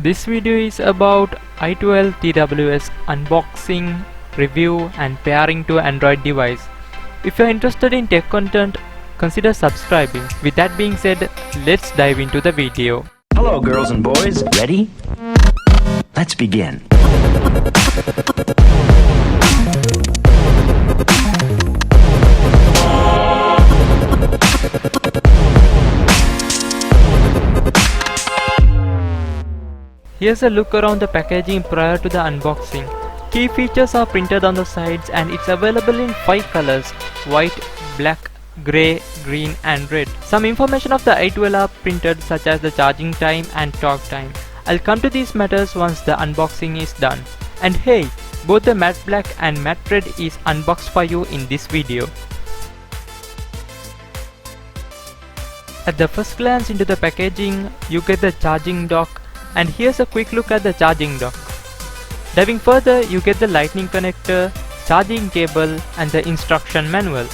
This video is about i12 TWS unboxing, review and pairing to Android device. If you are interested in tech content, consider subscribing. With that being said, let's dive into the video. Hello girls and boys, ready? Let's begin. Here's a look around the packaging prior to the unboxing. Key features are printed on the sides and it's available in 5 colors: white, black, grey, green and red. Some information of the i12 are printed, such as the charging time and talk time. I'll come to these matters once the unboxing is done. And hey, both the matte black and matte red is unboxed for you in this video. At the first glance into the packaging, you get the charging dock, and here's a quick look at the charging dock. Diving further, you get the lightning connector, charging cable and the instruction manual.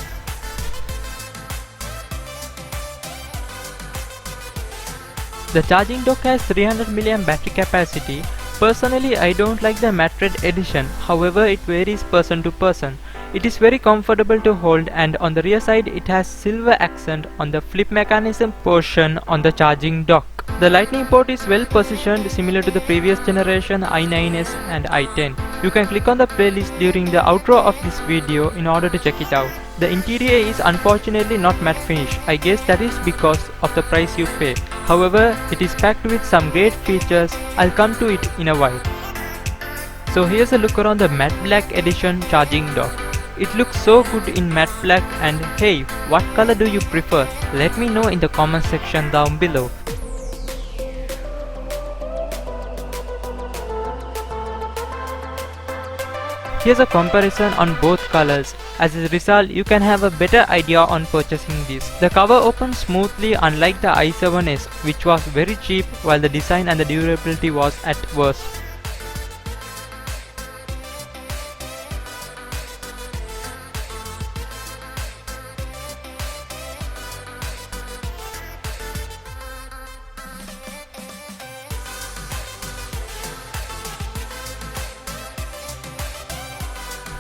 The charging dock has 300 mAh battery capacity. Personally, I don't like the matte red edition, however it varies person to person. It is very comfortable to hold, and on the rear side it has silver accent on the flip mechanism portion on the charging dock. The lightning port is well positioned, similar to the previous generation i9s and i10. You can click on the playlist during the outro of this video in order to check it out. The interior is unfortunately not matte finish. I guess that is because of the price you pay. However, it is packed with some great features. I'll come to it in a while. So here's a look around the matte black edition charging dock. It looks so good in matte black, and hey, what color do you prefer? Let me know in the comment section down below. Here's a comparison on both colors. As a result, you can have a better idea on purchasing this. The cover opens smoothly, unlike the i7s, which was very cheap, while the design and the durability was at worst.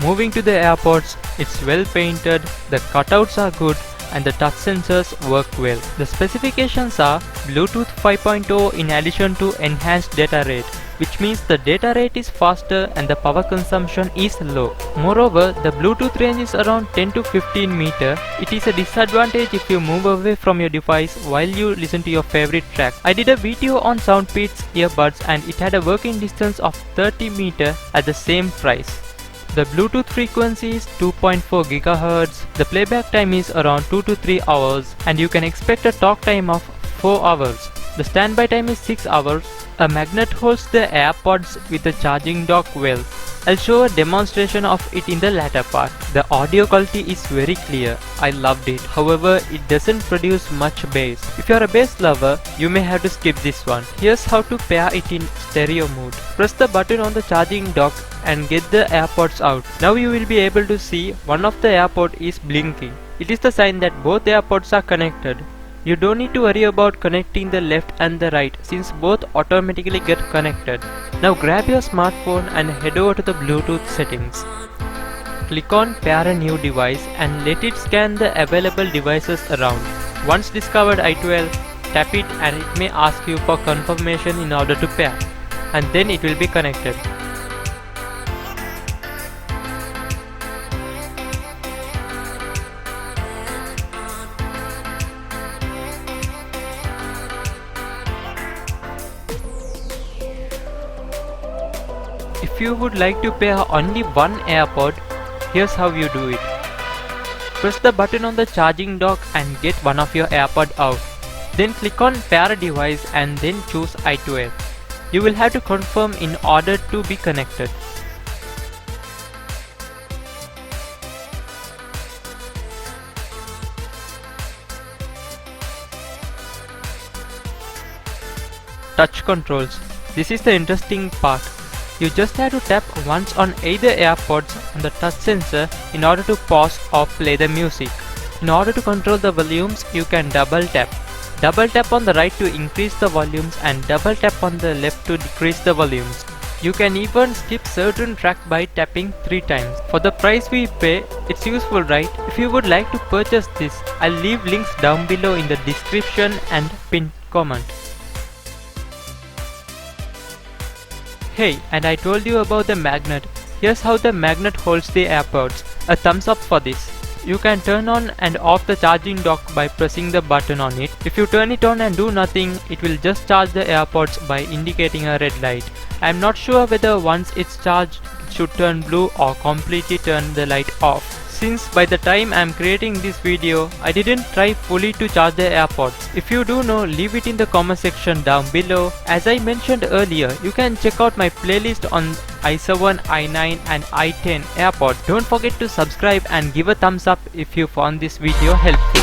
Moving to the AirPods, it's well painted, the cutouts are good and the touch sensors work well. The specifications are Bluetooth 5.0 in addition to enhanced data rate, which means the data rate is faster and the power consumption is low. Moreover, the Bluetooth range is around 10 to 15 meters. It is a disadvantage if you move away from your device while you listen to your favorite track. I did a video on Soundpeats earbuds and it had a working distance of 30 meters at the same price. The Bluetooth frequency is 2.4 GHz, the playback time is around 2 to 3 hours, and you can expect a talk time of 4 hours. The standby time is 6 hours. A magnet holds the AirPods with the charging dock well. I'll show a demonstration of it in the latter part. The audio quality is very clear. I loved it. However, it doesn't produce much bass. If you're a bass lover, you may have to skip this one. Here's how to pair it in stereo mode. Press the button on the charging dock and get the AirPods out. Now you will be able to see one of the AirPods is blinking. It is the sign that both AirPods are connected. You don't need to worry about connecting the left and the right, since both automatically get connected. Now grab your smartphone and head over to the Bluetooth settings. Click on Pair a New Device and let it scan the available devices around. Once discovered i12, tap it and it may ask you for confirmation in order to pair, and then it will be connected. If you would like to pair only one AirPod, here's how you do it. Press the button on the charging dock and get one of your AirPods out. Then click on Pair a Device and then choose i12. You will have to confirm in order to be connected. Touch controls. This is the interesting part. You just have to tap once on either AirPods on the touch sensor in order to pause or play the music. In order to control the volumes, you can double tap. Double tap on the right to increase the volumes and double tap on the left to decrease the volumes. You can even skip certain track by tapping 3 times. For the price we pay, it's useful, right? If you would like to purchase this, I'll leave links down below in the description and pinned comment. Hey, and I told you about the magnet. Here's how the magnet holds the AirPods. A thumbs up for this. You can turn on and off the charging dock by pressing the button on it. If you turn it on and do nothing, it will just charge the AirPods by indicating a red light. I am not sure whether once it's charged it should turn blue or completely turn the light off. Since by the time I am creating this video, I didn't try fully to charge the AirPods. If you do know, leave it in the comment section down below. As I mentioned earlier, you can check out my playlist on i7, i9 and i10 AirPods. Don't forget to subscribe and give a thumbs up if you found this video helpful.